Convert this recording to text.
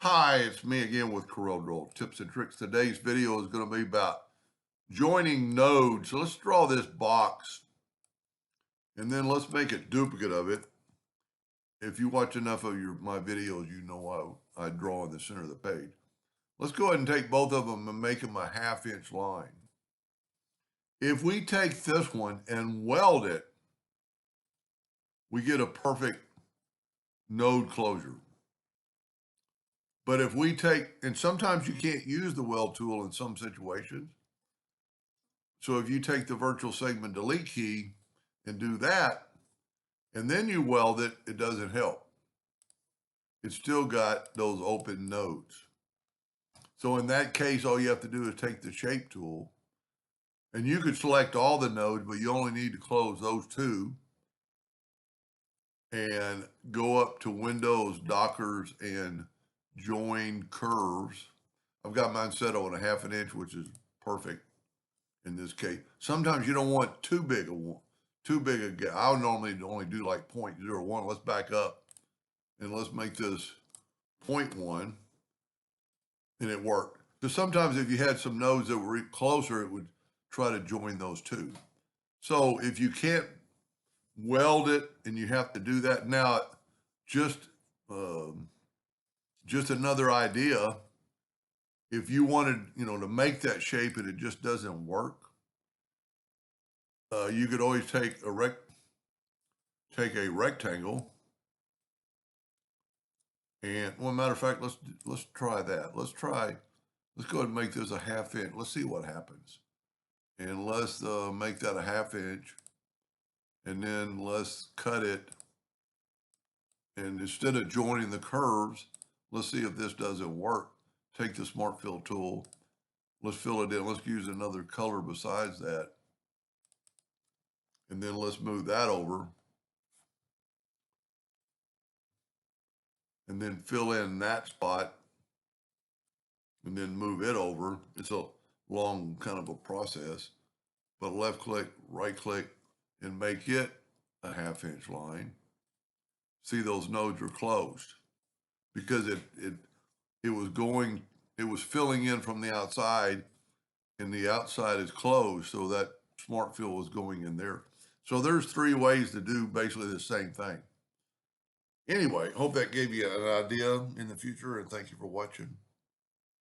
Hi, it's me again with Corel Tips and Tricks. Today's video is going to be about joining nodes. So let's draw this box and then let's make a duplicate of it. If you watch enough of my videos, you know I draw in the center of the page. Let's go ahead and take both of them and make them a 1/2 inch line. If we take this one and weld it, we get a perfect node closure. But if we take, and sometimes you can't use the weld tool in some situations. So if you take the virtual segment delete key and do that, and then you weld it, it doesn't help. It's still got those open nodes. So in that case, all you have to do is take the shape tool, and you could select all the nodes, but you only need to close those two, and go up to Windows, Dockers, and Join Curves. I've got mine set on a 1/2 inch, which is perfect in this case. Sometimes you don't want too big a one. I'll normally only do like 0.01. Let's back up and let's make this 0.1, and it worked. Because sometimes if you had some nodes that were closer, it would try to join those two. So if you can't weld it and you have to do that now, just another idea. If you wanted, to make that shape and it just doesn't work, you could always take a rectangle. And well, matter of fact, let's try that. Let's go ahead and make this a 1/2 inch. Let's see what happens. And let's make that a 1/2 inch. And then let's cut it. And instead of joining the curves, let's see if this doesn't work. Take the Smart Fill tool. Let's fill it in. Let's use another color besides that. And then let's move that over. And then fill in that spot. And then move it over. It's a long kind of a process. But left click, right click, and make it a 1/2 inch line. See, those nodes are closed because it was filling in from the outside, and the outside is closed, so that smart fill was going in there. So there's 3 ways to do basically the same thing. Anyway, hope that gave you an idea in the future, and thank you for watching.